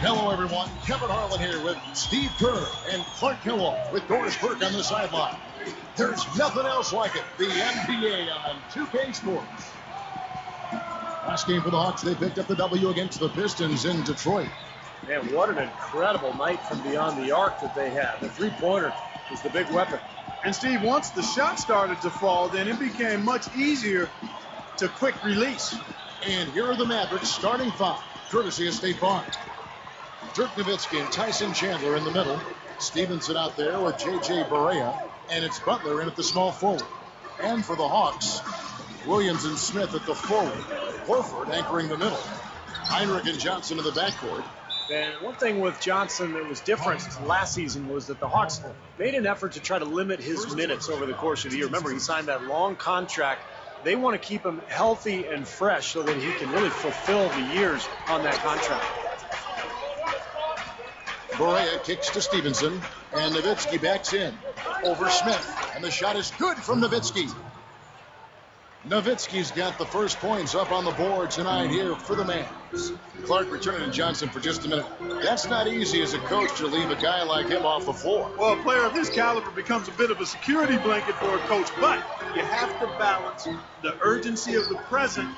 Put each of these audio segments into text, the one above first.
Hello, everyone. Kevin Harlan here with Steve Kerr and Clark Kellogg with Doris Burke on the sideline. There's nothing else like it. The NBA on 2K Sports. Last game for the Hawks, they picked up the W against the Pistons in Detroit. Man, what an incredible night from beyond the arc that they had. The three-pointer was the big weapon. And, Steve, once the shot started to fall, then it became much easier to quick release. And here are the Mavericks starting five, courtesy of State Farm. Dirk Nowitzki and Tyson Chandler in the middle. Stevenson out there with J.J. Barea. And it's Butler in at the small forward. And for the Hawks, Williams and Smith at the forward. Horford anchoring the middle. Heinrich and Johnson in the backcourt. And one thing with Johnson that was different last season was that the Hawks made an effort to try to limit his minutes over the course of the year. Remember, he signed that long contract. They want to keep him healthy and fresh so that he can really fulfill the years on that contract. Barea kicks to Stevenson, and Nowitzki backs in over Smith, and the shot is good from Nowitzki. Nowitzki's got the first points up on the board tonight here for the Mavs. Clark returning to Johnson for just a minute. That's not easy as a coach to leave a guy like him off the floor. Well, a player of his caliber becomes a bit of a security blanket for a coach, but you have to balance the urgency of the present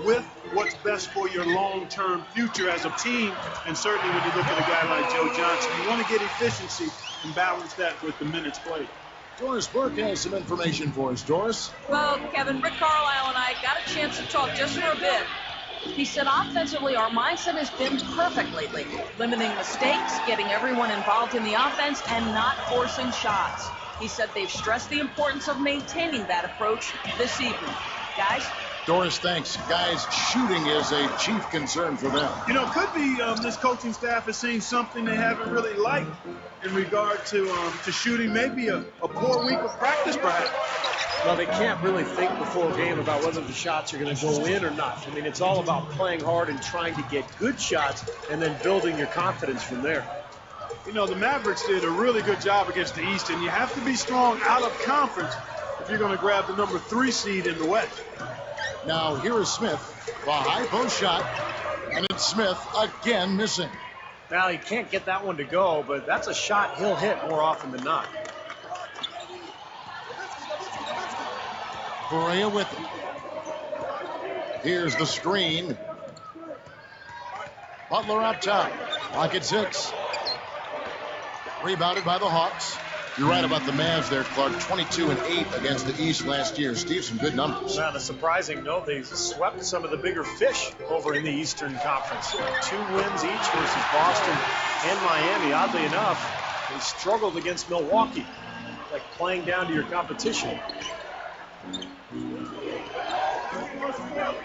with what's best for your long-term future as a team. And certainly when you look at a guy like Joe Johnson, you want to get efficiency and balance that with the minutes played. Doris Burke has some information for us. Doris? Well, Kevin, Rick Carlisle and I got a chance to talk just for a bit. He said offensively, our mindset has been perfect lately. Limiting mistakes, getting everyone involved in the offense, and not forcing shots. He said they've stressed the importance of maintaining that approach this evening. Guys? Doris, thanks. Guys, shooting is a chief concern for them. You know, it could be this coaching staff has seen something they haven't really liked in regard to shooting. Maybe a poor week of practice, perhaps. Well, they can't really think before a game about whether the shots are going to go in or not. I mean, it's all about playing hard and trying to get good shots and then building your confidence from there. You know, the Mavericks did a really good job against the East, and you have to be strong out of conference if you're going to grab the number 3 seed in the West. Now, here is Smith, the high post shot, and it's Smith again missing. Now, he can't get that one to go, but that's a shot he'll hit more often than not. Barea with it. Here's the screen. Butler up top. Lock at 6. Rebounded by the Hawks. You're right about the Mavs there, Clark. 22-8 against the East last year. Steve, some good numbers. Now, the surprising note, they swept some of the bigger fish over in the Eastern Conference. 2 wins each versus Boston and Miami. Oddly enough, they struggled against Milwaukee, like playing down to your competition.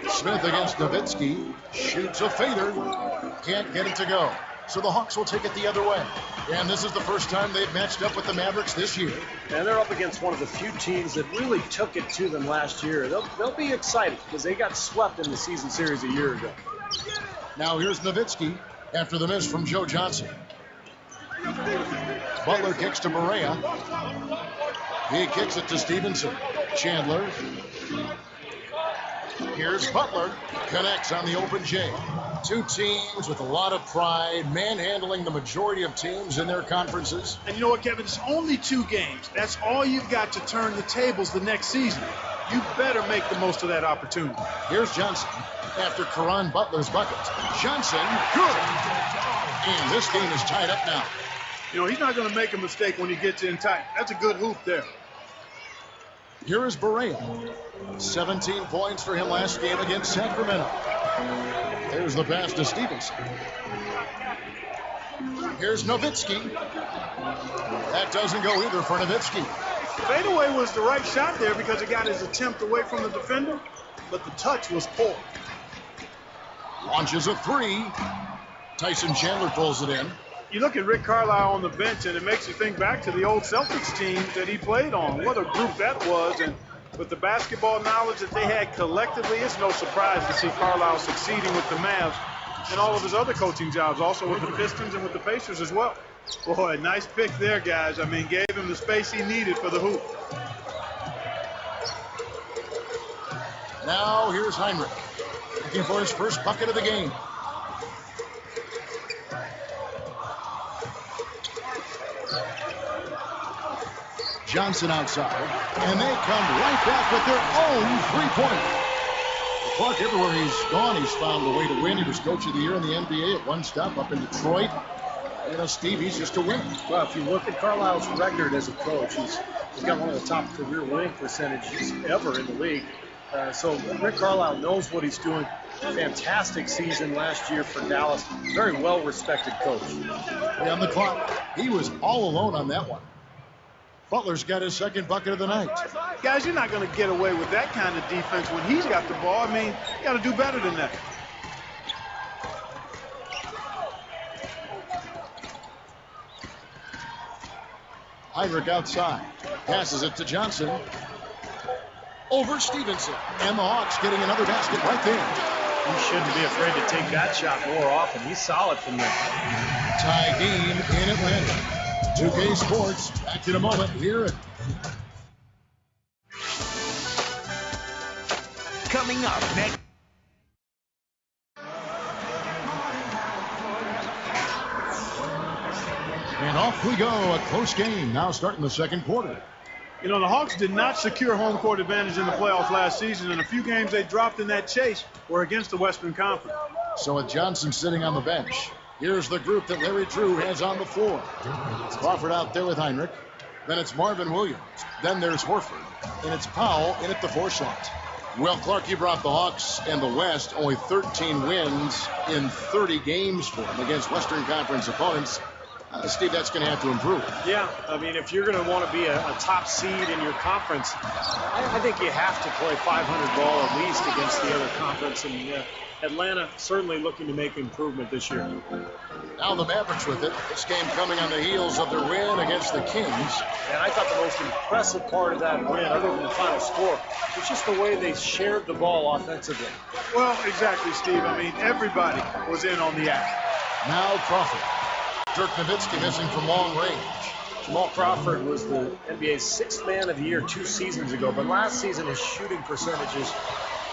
Smith against Nowitzki. Shoots a fader. Can't get it to go. So the Hawks will take it the other way. And this is the first time they've matched up with the Mavericks this year. And they're up against one of the few teams that really took it to them last year. They'll be excited because they got swept in the season series a year ago. Now here's Nowitzki after the miss from Joe Johnson. Butler kicks to Barea. He kicks it to Stevenson. Chandler. Here's Butler. Connects on the open J. 2 teams with a lot of pride, manhandling the majority of teams in their conferences. And you know what, Kevin? It's only 2 games. That's all you've got to turn the tables the next season. You better make the most of that opportunity. Here's Johnson after Caron Butler's bucket. Johnson, good. And this game is tied up now. You know, he's not going to make a mistake when he gets in tight. That's a good hoop there. Here is Barea. 17 points for him last game against Sacramento. There's the pass to Stevenson. Here's Nowitzki. That doesn't go either for Nowitzki. Fadeaway was the right shot there because it got his attempt away from the defender, but the touch was poor. Launches a 3. Tyson Chandler pulls it in. You look at Rick Carlisle on the bench, and it makes you think back to the old Celtics team that he played on. What a group that was, and with the basketball knowledge that they had collectively, it's no surprise to see Carlisle succeeding with the Mavs and all of his other coaching jobs, also with the Pistons and with the Pacers as well. Boy, nice pick there, guys. I mean, gave him the space he needed for the hoop. Now here's Heinrich, looking for his first bucket of the game. Johnson outside, and they come right back with their own three-pointer. Clark, everywhere he's gone, he's found a way to win. He was coach of the year in the NBA at one step up in Detroit. You know, Steve, he's just a winner. Well, if you look at Carlisle's record as a coach, he's got one of the top career winning percentages ever in the league. So Rick Carlisle knows what he's doing. Fantastic season last year for Dallas. Very well-respected coach. On the clock, he was all alone on that one. Butler's got his second bucket of the night. Guys, you're not going to get away with that kind of defense when he's got the ball. I mean, you got to do better than that. Heinrich outside. Passes it to Johnson. Over Stevenson. And the Hawks getting another basket right there. He shouldn't be afraid to take that shot more often. He's solid from there. Tie game in Atlanta. 2K Sports, back in a moment here. Coming up next. And off we go, a close game now starting the second quarter. You know, the Hawks did not secure home court advantage in the playoffs last season, and a few games they dropped in that chase were against the Western Conference. So with Johnson sitting on the bench, here's the group that Larry Drew has on the floor. It's Crawford out there with Heinrich. Then it's Marvin Williams. Then there's Horford. And it's Powell in at the 4 slot. Well, Clark, you brought the Hawks and the West only 13 wins in 30 games for them against Western Conference opponents. Steve, that's going to have to improve. Yeah, I mean, if you're going to want to be a top seed in your conference, I think you have to play 500 ball at least against the other conference. And Atlanta certainly looking to make improvement this year. Now the Mavericks with it. This game coming on the heels of their win against the Kings. And I thought the most impressive part of that win, other than the final score, was just the way they shared the ball offensively. Well, exactly, Steve. I mean, everybody was in on the act. Now Crawford. Dirk Nowitzki missing from long range. Jamal Crawford was the NBA's 6th man of the year 2 seasons ago, but last season his shooting percentages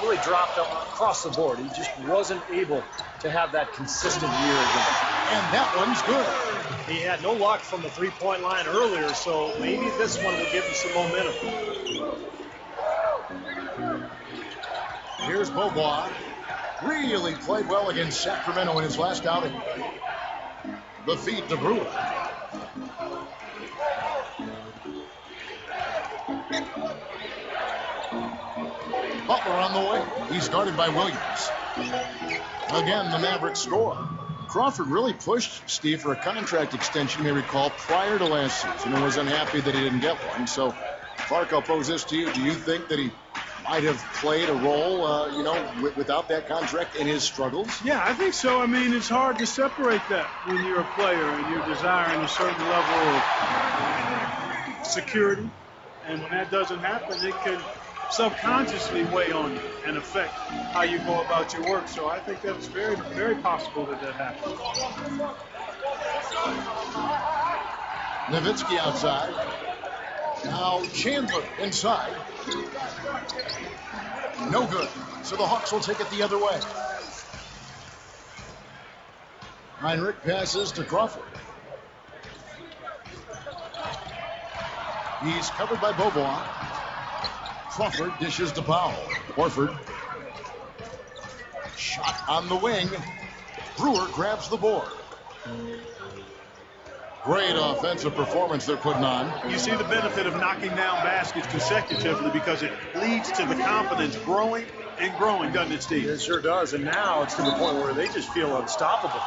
really dropped up across the board. He just wasn't able to have that consistent year again. And that one's good. He had no luck from the three-point line earlier, so maybe this one will give him some momentum. Here's Beaubois. Really played well against Sacramento in his last outing. The feed to Brewer. Butler on the way. He's guarded by Williams. Again, the Mavericks score. Crawford really pushed Steve for a contract extension, you may recall, prior to last season and was unhappy that he didn't get one. So, Clark, I'll pose this to you. Do you think that he might have played a role, without that contract in his struggles? Yeah, I think so. I mean, it's hard to separate that when you're a player and you're desiring a certain level of security. And when that doesn't happen, it can subconsciously weigh on you and affect how you go about your work. So I think that's very, very possible that happens. Nowitzki outside. Now Chandler inside. No good. So the Hawks will take it the other way. Heinrich passes to Crawford. He's covered by Beaubois. Crawford dishes to Powell. Horford. Shot on the wing. Brewer grabs the board. Great offensive performance they're putting on. You see the benefit of knocking down baskets consecutively because it leads to the confidence growing and growing, doesn't it, Steve? It sure does. And now it's to the point where they just feel unstoppable.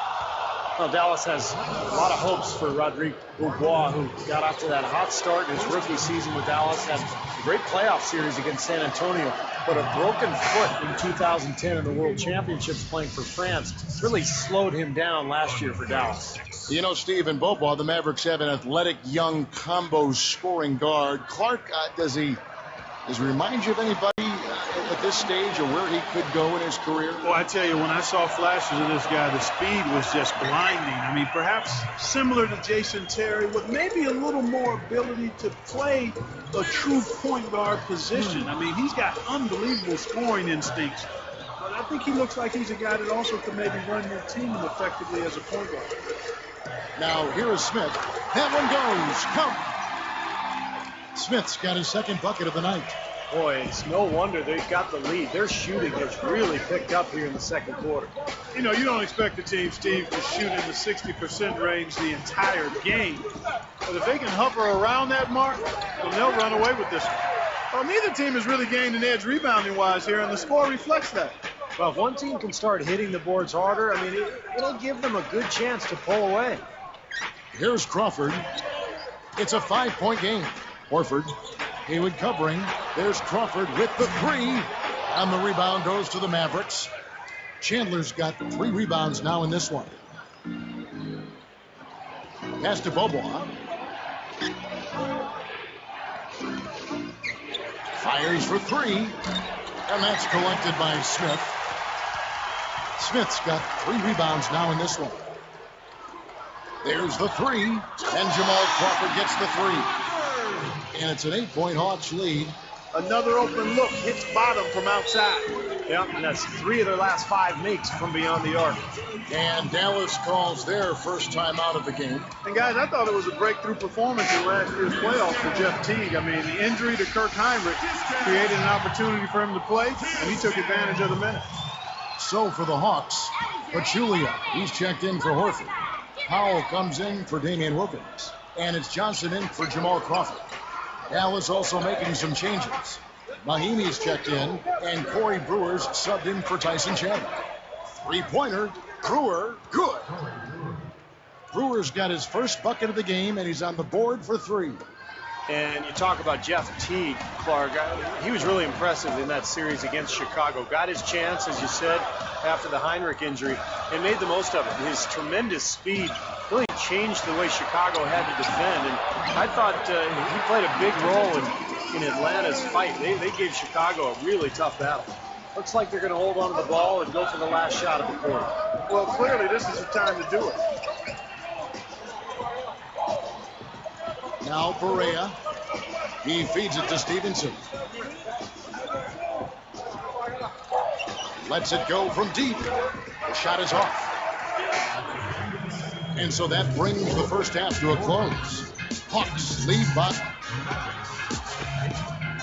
Well, Dallas has a lot of hopes for Rodrigue Beaubois, who got off to that hot start in his rookie season with Dallas, had a great playoff series against San Antonio, but a broken foot in 2010 in the World Championships playing for France really slowed him down last year for Dallas. You know, Steve and Beaubois, the Mavericks have an athletic, young, combo scoring guard. Clark, does he remind you of anybody at this stage or where he could go in his career? Well, I tell you, when I saw flashes of this guy, the speed was just blinding. I mean, perhaps similar to Jason Terry with maybe a little more ability to play a true point guard position. I mean, he's got unbelievable scoring instincts. But I think he looks like he's a guy that also could maybe run your team effectively as a point guard. Now, here is Smith. That one goes. Count. Smith's got his second bucket of the night. Boy, it's no wonder they've got the lead. Their shooting has really picked up here in the second quarter. You know, you don't expect the team, Steve, to shoot in the 60% range the entire game. But if they can hover around that mark, then they'll run away with this one. Well, neither team has really gained an edge rebounding-wise here, and the score reflects that. Well, if one team can start hitting the boards harder, I mean, it'll give them a good chance to pull away. Here's Crawford. It's a 5-point game. Horford, Haywood covering. There's Crawford with the three. And the rebound goes to the Mavericks. Chandler's got 3 rebounds now in this one. Pass to Bobois. Fires for 3. And that's collected by Smith. Smith's got 3 rebounds now in this one. There's the 3. And Jamal Crawford gets the 3. And it's an 8-point Hawks lead. Another open look, hits bottom from outside. Yep, and that's 3 of their last 5 makes from beyond the arc. And Dallas calls their first time out of the game. And guys, I thought it was a breakthrough performance in last year's playoffs for Jeff Teague. I mean, the injury to Kirk Heinrich created an opportunity for him to play, and he took advantage of the minutes. So for the Hawks, Pachulia, he's checked in for Horford. Powell comes in for Damian Wilkins. And it's Johnson in for Jamal Crawford. Dallas also making some changes. Mahimi's checked in, and Corey Brewer's subbed in for Tyson Chandler. 3-pointer, Brewer, good. Brewer's got his first bucket of the game, and he's on the board for 3. And you talk about Jeff Teague, Clark. He was really impressive in that series against Chicago. Got his chance, as you said, after the Heinrich injury, and made the most of it. His tremendous speed really changed the way Chicago had to defend. And I thought he played a big role in Atlanta's fight. They gave Chicago a really tough battle. Looks like they're going to hold on to the ball and go for the last shot of the quarter. Well, clearly this is the time to do it. Now Barea. He feeds it to Stevenson. Lets it go from deep. The shot is off. And so that brings the first half to a close. Hawks lead by.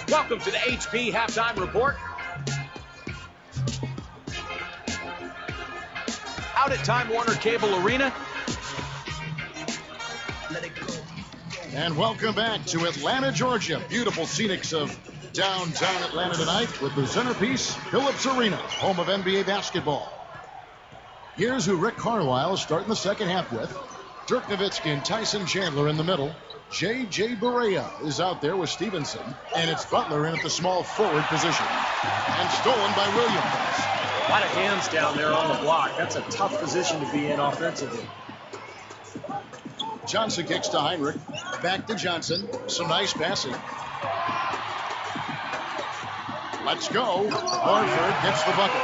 Welcome to the HP Halftime Report. Out at Time Warner Cable Arena. And welcome back to Atlanta, Georgia. Beautiful scenics of downtown Atlanta tonight with the centerpiece, Phillips Arena, home of NBA basketball. Here's who Rick Carlisle is starting the second half with. Dirk Nowitzki and Tyson Chandler in the middle. J.J. Barea is out there with Stevenson. And it's Butler in at the small forward position. And stolen by Williams. A lot of hands down there on the block. That's a tough position to be in offensively. Johnson kicks to Heinrich. Back to Johnson. Some nice passing. Let's go. Horford gets the bucket.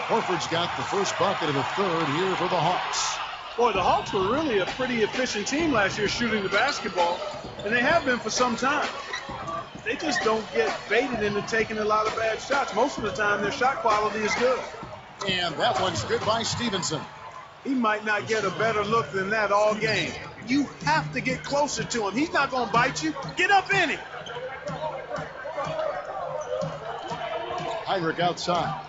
Horford's got the first bucket of the third here for the Hawks. Boy, the Hawks were really a pretty efficient team last year shooting the basketball, and they have been for some time. They just don't get baited into taking a lot of bad shots. Most of the time, their shot quality is good. And that one's good by Stevenson. He might not get a better look than that all game. You have to get closer to him. He's not going to bite you. Get up in it. Heinrich outside.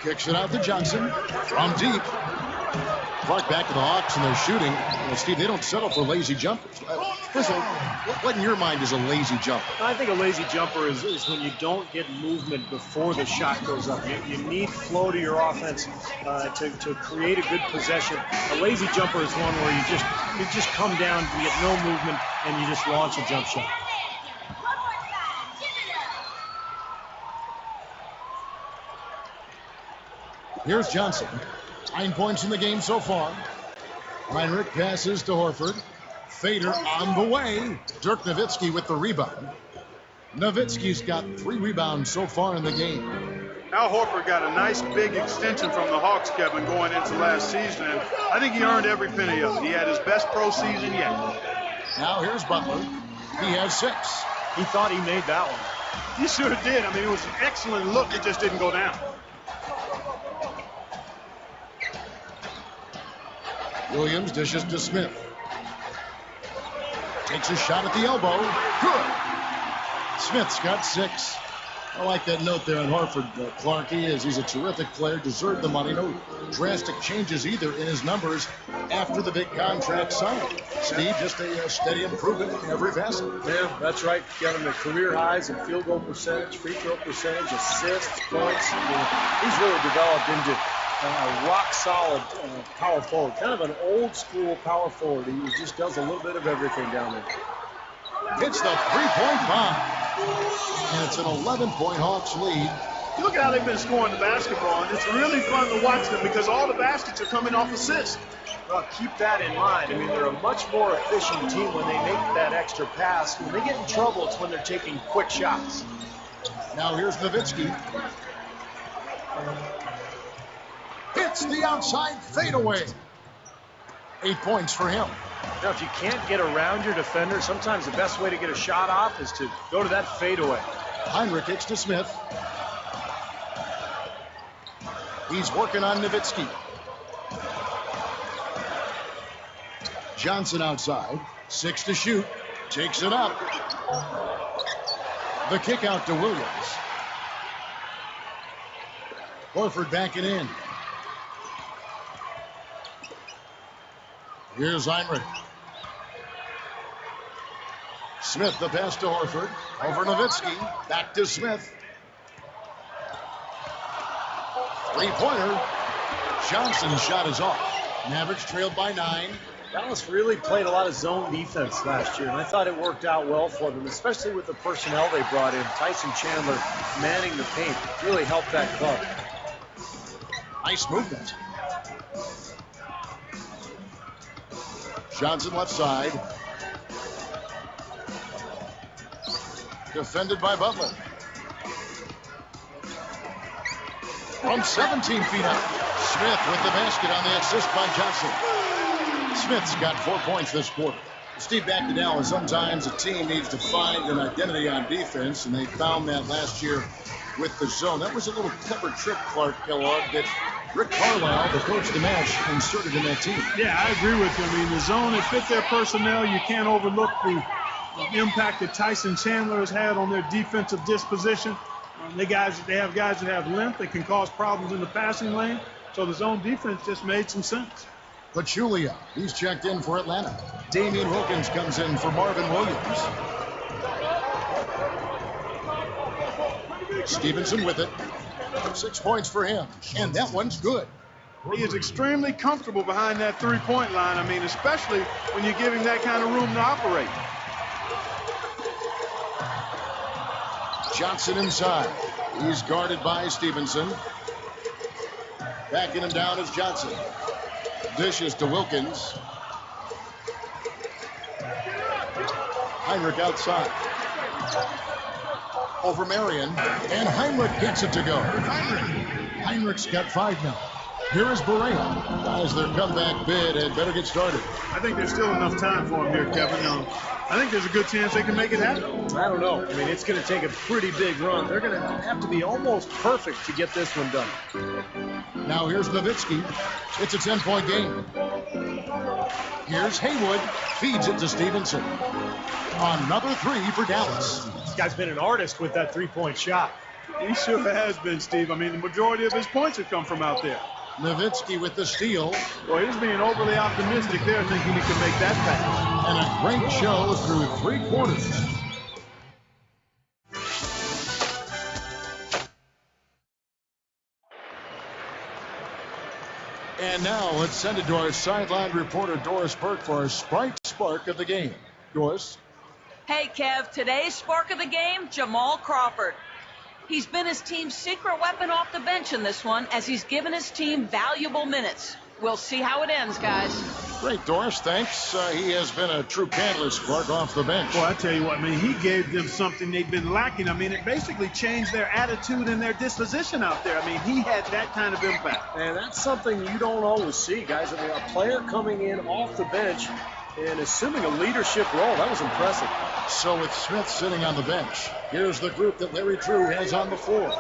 Kicks it out to Johnson from deep. Clark back to the Hawks, and they're shooting. Well, Steve, they don't settle for lazy jumpers. First of all, what in your mind is a lazy jumper? I think a lazy jumper is when you don't get movement before the shot goes up. You need flow to your offense to create a good possession. A lazy jumper is one where you just come down, you get no movement, and you just launch a jump shot. Here's Johnson. 9 points in the game so far. Heinrich passes to Horford. Fader on the way. Dirk Nowitzki with the rebound. Nowitzki's got 3 rebounds so far in the game. Al Horford got a nice big extension from the Hawks, Kevin, going into last season, and I think he earned every penny of it. He had his best pro season yet. Now here's Butler. He has 6. He thought he made that one. He sure did. I mean, it was an excellent look. It just didn't go down. Williams dishes to Smith. Takes a shot at the elbow. Good. Smith's got 6. I like that note there on Horford. Clark, he's a terrific player, deserved the money. No drastic changes either in his numbers after the big contract signed. Steve, just a steady improvement in every facet. Yeah, that's right. Got him the career highs in field goal percentage, free throw percentage, assists, points. He's really developed into a rock-solid power forward, kind of an old-school power forward. He just does a little bit of everything down there. Hits the three-point bomb. And it's an 11-point Hawks lead. Look how they've been scoring the basketball, and it's really fun to watch them because all the baskets are coming off assists. Well, keep that in mind. I mean, they're a much more efficient team when they make that extra pass. When they get in trouble, it's when they're taking quick shots. Now here's Nowitzki. Hits the outside fadeaway. 8 points for him. Now, if you can't get around your defender, sometimes the best way to get a shot off is to go to that fadeaway. Heinrich kicks to Smith. He's working on Nowitzki. Johnson outside. 6 to shoot. Takes it up. The kick out to Williams. Horford backing in. Here's Heinrich. Smith, the pass to Horford. Over Nowitzki. Back to Smith. Three-pointer. Johnson's shot is off. Mavericks trailed by 9. Dallas really played a lot of zone defense last year, and I thought it worked out well for them, especially with the personnel they brought in. Tyson Chandler manning the paint really helped that club. Nice movement. Johnson left side. Defended by Butler. From 17 feet out. Smith with the basket on the assist by Johnson. Smith's got 4 points this quarter. Steve, back to Dallas. Sometimes a team needs to find an identity on defense, and they found that last year with the zone. That was a little clever trick, Clark Kellogg, that Rick Carlisle, the coach to match, inserted in that team. Yeah, I agree with you. I mean, the zone, it fit their personnel. You can't overlook the impact that Tyson Chandler has had on their defensive disposition. They have guys that have length that can cause problems in the passing lane. So the zone defense just made some sense. Pachulia, he's checked in for Atlanta. Damian Wilkins comes in for Marvin Williams. Stevenson with it. 6 points for him. And that one's good. He is extremely comfortable behind that three-point line. I mean, especially when you give him that kind of room to operate. Johnson inside. He's guarded by Stevenson. Backing him down is Johnson. Dishes to Wilkins. Heinrich outside. Over Marion. And Heinrich gets it to go. Heinrich's got 5 now. Here is Barea. Guys, their comeback bid had better get started. I think there's still enough time for him here, Kevin. I think there's a good chance they can make it happen. I don't know. I mean, it's going to take a pretty big run. They're going to have to be almost perfect to get this one done. Now here's Nowitzki. It's a 10-point game. Here's Haywood. Feeds it to Stevenson. Another 3 for Dallas. This guy's been an artist with that three-point shot. He sure has been, Steve. I mean, the majority of his points have come from out there. Nowitzki with the steal. Well, he's being overly optimistic there, thinking he can make that pass. And a great show through 3 quarters. And now let's send it to our sideline reporter, Doris Burke, for our Sprite Spark of the game. Doris? Hey, Kev, today's spark of the game, Jamal Crawford. He's been his team's secret weapon off the bench in this one, as he's given his team valuable minutes. We'll see how it ends, guys. Great, Doris. Thanks. He has been a true catalyst, Clark, off the bench. Well, I tell you what, I mean, he gave them something they've been lacking. I mean, it basically changed their attitude and their disposition out there. I mean, he had that kind of impact. And that's something you don't always see, guys. I mean, a player coming in off the bench and assuming a leadership role, that was impressive. So with Smith sitting on the bench, here's the group that Larry Drew has on the floor.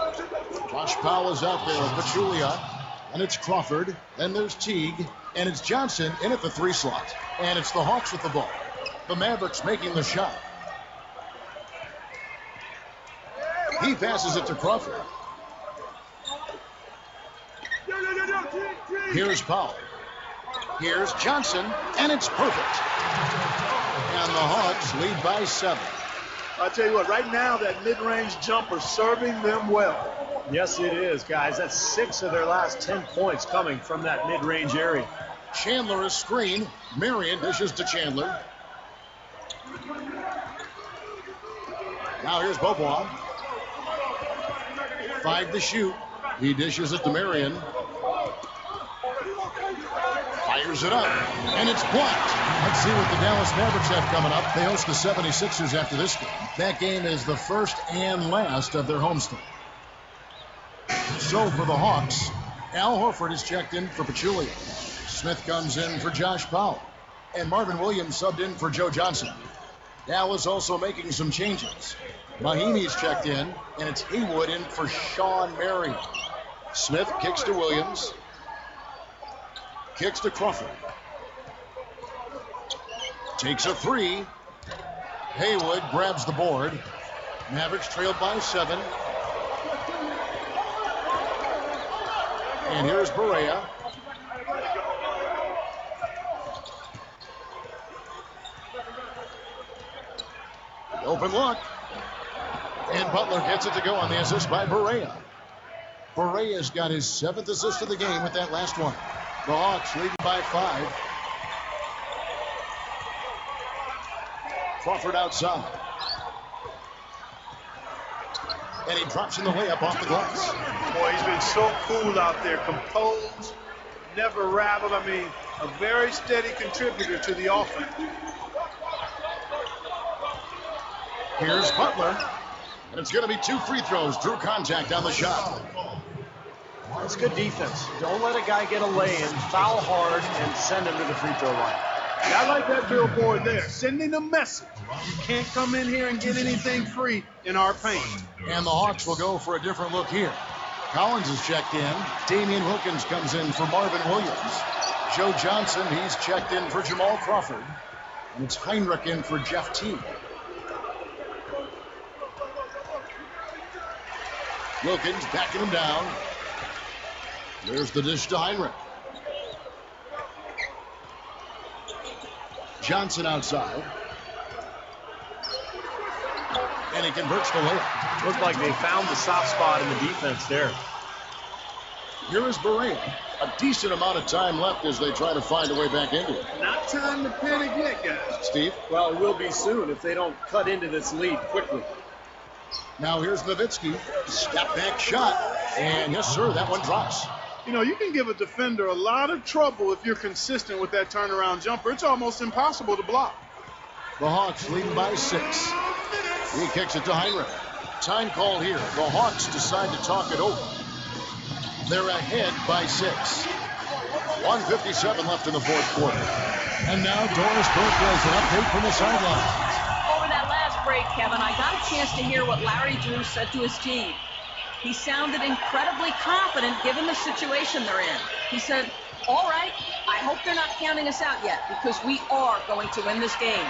Josh Powell is out there with Pachulia, and it's Crawford, then there's Teague, and it's Johnson in at the 3 slot. And it's the Hawks with the ball. The Mavericks making the shot. He passes it to Crawford. Here's Powell. Here's Johnson, and it's perfect. And the Hawks lead by 7. I'll tell you what, right now that mid-range jumper serving them well. Yes, it is, guys. That's 6 of their last 10 points coming from that mid-range area. Chandler is screen. Marion dishes to Chandler. Now here's Beaubois. 5 to shoot. He dishes it to Marion. Fires it up, and it's blocked. Let's see what the Dallas Mavericks have coming up. They host the 76ers after this game. That game is the first and last of their homestand. So for the Hawks, Al Horford is checked in for Pachulia. Smith comes in for Josh Powell. And Marvin Williams subbed in for Joe Johnson. Dallas also making some changes. Mahinmi's checked in, and it's Haywood in for Sean Marion. Smith kicks to Williams. Kicks to Crawford. Takes a 3. Haywood grabs the board. Mavericks trailed by 7. And here's Barea. Open look. And Butler gets it to go on the assist by Barea. Barea's got his 7th assist of the game with that last one. The Hawks leading by 5. Crawford outside. And he drops in the layup off the glass. Boy, he's been so cool out there, composed, never rattled. I mean, a very steady contributor to the offense. Here's Butler. And it's going to be 2 free throws. Drew contact on the shot. That's good defense. Don't let a guy get a lay-in, foul hard, and send him to the free throw line. I like that billboard there, sending a message. You can't come in here and get anything free in our paint. And the Hawks will go for a different look here. Collins is checked in. Damian Wilkins comes in for Marvin Williams. Joe Johnson, he's checked in for Jamal Crawford. And it's Heinrich in for Jeff Teague. Wilkins backing him down. There's the dish to Heinrich. Johnson outside. And he converts the layup. Looked like they found the soft spot in the defense there. Here is Barea. A decent amount of time left as they try to find a way back into it. Not time to panic yet, guys. Steve? Well, it will be soon if they don't cut into this lead quickly. Now here's Nowitzki. Step back shot. And yes, sir, that one drops. You know, you can give a defender a lot of trouble if you're consistent with that turnaround jumper. It's almost impossible to block. The Hawks leading by 6. He kicks it to Heinrich. Time call here. The Hawks decide to talk it over. They're ahead by 6. 1:57 left in the 4th quarter. And now Doris Burke has an update from the sideline. Over that last break, Kevin, I got a chance to hear what Larry Drew said to his team. He sounded incredibly confident given the situation they're in. He said, all right, I hope they're not counting us out yet because we are going to win this game.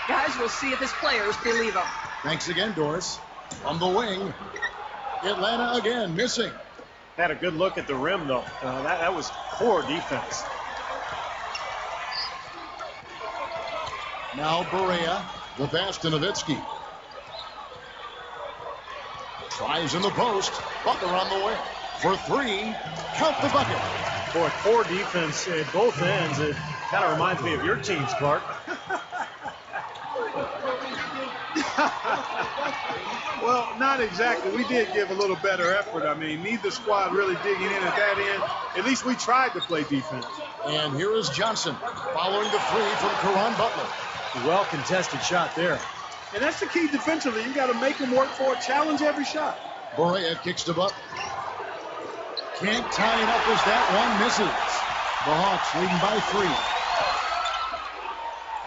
Guys, we'll see if his players believe him. Thanks again, Doris. From the wing, Atlanta again missing. Had a good look at the rim, though. That was poor defense. Now Barea, the pass to Nowitzki. Tries in the post. Butler on the way for 3. Count the bucket. Boy, poor defense at both ends. It kind of reminds me of your teams, Clark. Well, not exactly. We did give a little better effort. I mean, neither squad really digging in at that end. At least we tried to play defense. And here is Johnson following the 3 from Caron Butler. Well contested shot there. And that's the key defensively. You got to make them work for it. Challenge every shot. Barea kicks to Butler. Can't tie it up as that one misses. The Hawks leading by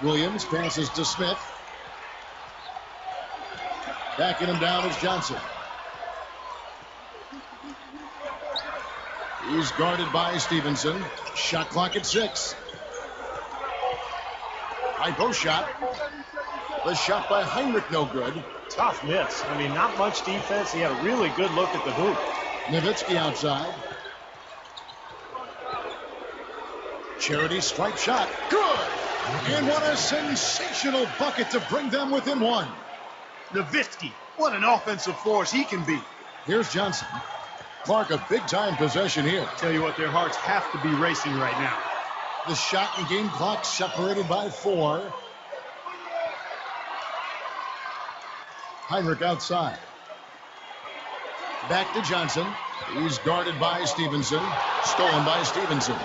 3. Williams passes to Smith. Backing him down is Johnson. He's guarded by Stevenson. Shot clock at 6. High post shot. The shot by Heinrich, no good. Tough miss. I mean, not much defense. He had a really good look at the hoop. Nowitzki outside. Charity strike shot. Good! And what a sensational bucket to bring them within one. Nowitzki, what an offensive force he can be. Here's Johnson. Clark, a big-time possession here. Tell you what, their hearts have to be racing right now. The shot and game clock separated by 4. Heinrich outside. Back to Johnson. He's guarded by Stevenson. Stolen by Stevenson.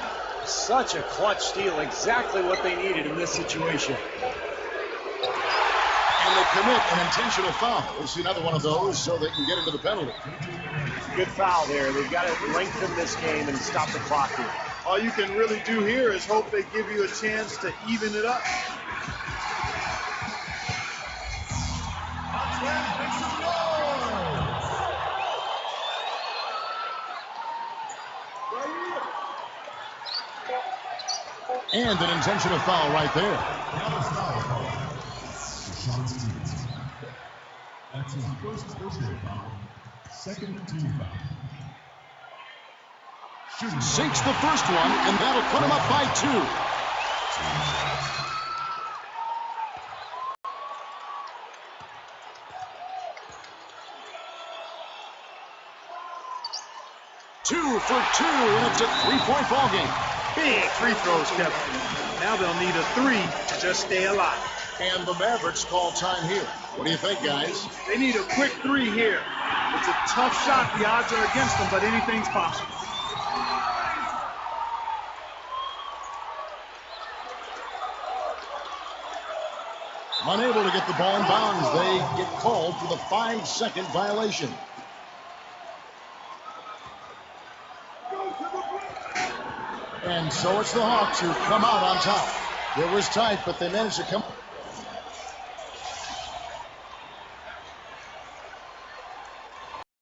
Such a clutch steal. Exactly what they needed in this situation. And they commit an intentional foul. We'll see another one of those so they can get into the penalty. Good foul there. They've got to lengthen this game and stop the clock here. All you can really do here is hope they give you a chance to even it up. And an intentional foul right there. That's his first personal foul. Second team foul. Sinks the first one, and that'll put him up by 2. Two for 2, and it's a 3-point ball game. Big free throws, Kevin. Now they'll need a 3 to just stay alive. And the Mavericks call time here. What do you think, guys? They need a quick 3 here. It's a tough shot. The odds are against them, but anything's possible. Unable to get the ball in bounds. They get called for the 5-second violation. And so it's the Hawks who come out on top. It was tight, but they managed to come.